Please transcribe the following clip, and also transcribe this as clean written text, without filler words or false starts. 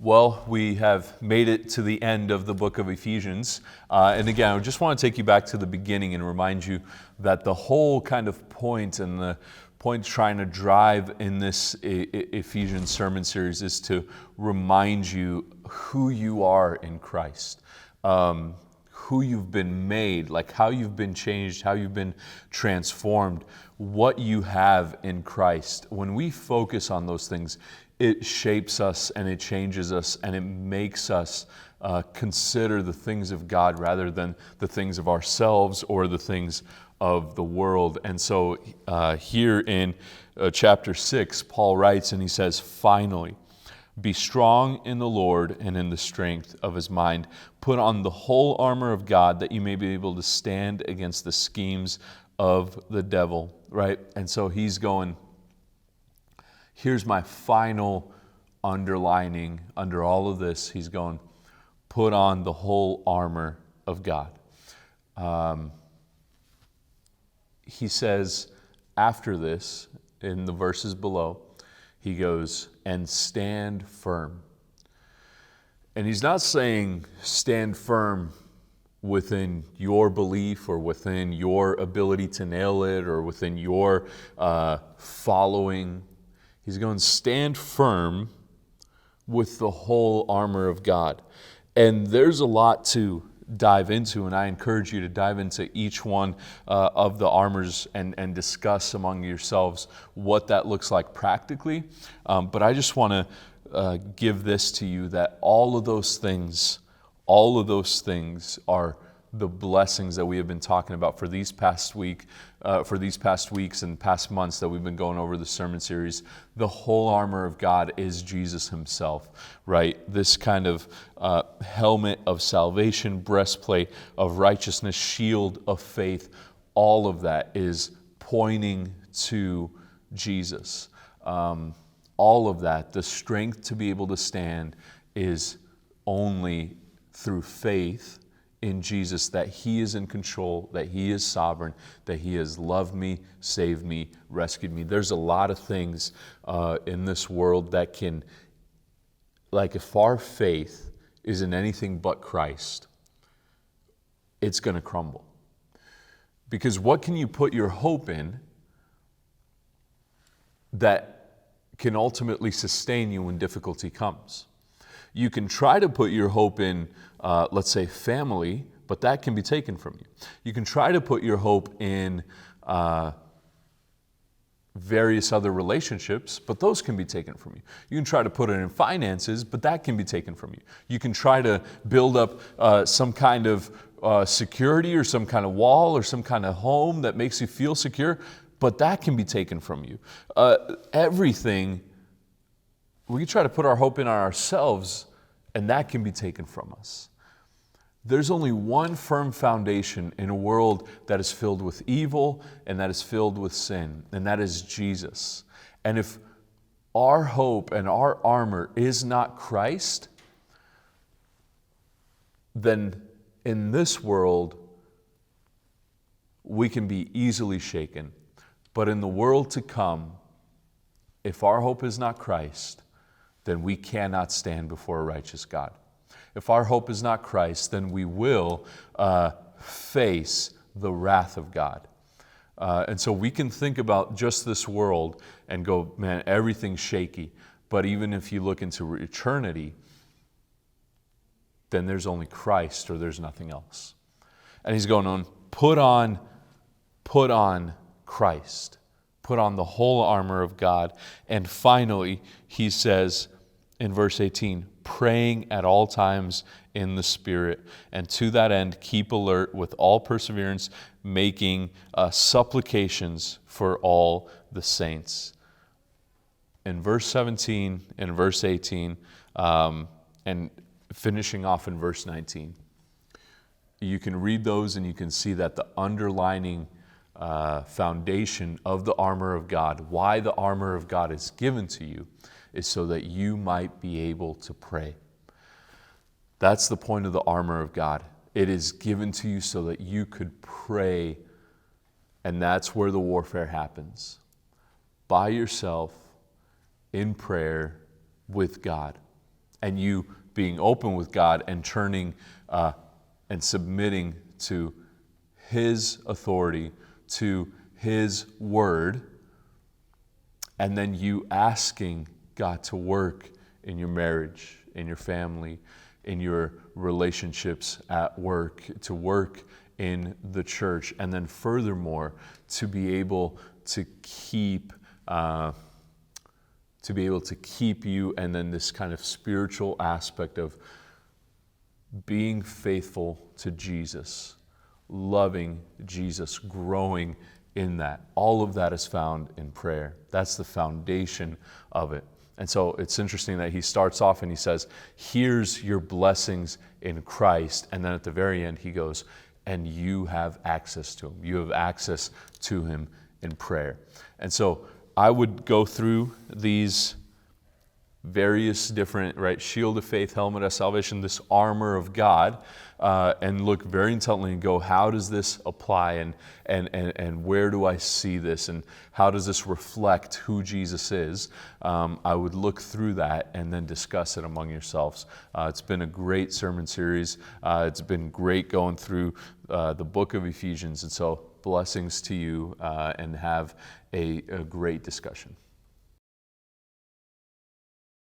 Well, we have made it to the end of the book of Ephesians. And again, I just want to take you back to the beginning and remind you that the whole kind of point and the point trying to drive in this Ephesians sermon series is to remind you who you are in Christ, who you've been made, like how you've been changed, how you've been transformed, what you have in Christ. When we focus on those things, it shapes us and it changes us and it makes us consider the things of God rather than the things of ourselves or the things of the world. And so here in chapter 6, Paul writes and he says, "Finally, be strong in the Lord and in the strength of his mind. Put on the whole armor of God that you may be able to stand against the schemes of the devil." Right? And so he's going, here's my final underlining under all of this. He's going, put on the whole armor of God. He says after this, in the verses below, he goes, and stand firm. And he's not saying stand firm within your belief or within your ability to nail it or within your following. He's going, stand firm with the whole armor of God. And there's a lot to dive into, and I encourage you to dive into each one of the armors and discuss among yourselves what that looks like practically. But I just want to give this to you, that all of those things are the blessings that we have been talking about for these past weeks and past months that we've been going over the sermon series. The whole armor of God is Jesus himself, right? This kind of helmet of salvation, breastplate of righteousness, shield of faith, all of that is pointing to Jesus. All of that, the strength to be able to stand is only through faith in Jesus, that he is in control, that he is sovereign, that he has loved me, saved me, rescued me. There's a lot of things in this world that can, like if our faith is in anything but Christ, it's going to crumble. Because what can you put your hope in that can ultimately sustain you when difficulty comes? You can try to put your hope in, let's say, family, but that can be taken from you. You can try to put your hope in various other relationships, but those can be taken from you. You can try to put it in finances, but that can be taken from you. You can try to build up some kind of security or some kind of wall or some kind of home that makes you feel secure, but that can be taken from you. Everything. We can try to put our hope in ourselves, and that can be taken from us. There's only one firm foundation in a world that is filled with evil and that is filled with sin, and that is Jesus. And if our hope and our armor is not Christ, then in this world, we can be easily shaken. But in the world to come, if our hope is not Christ, then we cannot stand before a righteous God. If our hope is not Christ, then we will face the wrath of God. And so we can think about just this world and go, man, everything's shaky. But even if you look into eternity, then there's only Christ or there's nothing else. And he's going on, put on Christ. Put on the whole armor of God. And finally, he says in verse 18, praying at all times in the Spirit, and to that end keep alert with all perseverance, making supplications for all the saints. In verse 17 and verse 18, and finishing off in verse 19, you can read those and you can see that the underlining foundation of the armor of God, why the armor of God is given to you, is so that you might be able to pray. That's the point of the armor of God. It is given to you so that you could pray, and that's where the warfare happens. By yourself, in prayer, with God. and you being open with God and turning and submitting to His authority, to His word, and then you asking God to work in your marriage, in your family, in your relationships at work, to work in the church, and then furthermore to be able to keep you, and then this kind of spiritual aspect of being faithful to Jesus, loving Jesus, growing in that. All of that is found in prayer. That's the foundation of it. And so it's interesting that he starts off and he says, here's your blessings in Christ. And then at the very end he goes, and you have access to him. You have access to him in prayer. And so I would go through these various different, right, shield of faith, helmet of salvation, this armor of God, and look very intently and go, how does this apply, and where do I see this, and how does this reflect who Jesus is? I would look through that and then discuss it among yourselves. It's been a great sermon series. It's been great going through the book of Ephesians, and so blessings to you, and have a great discussion.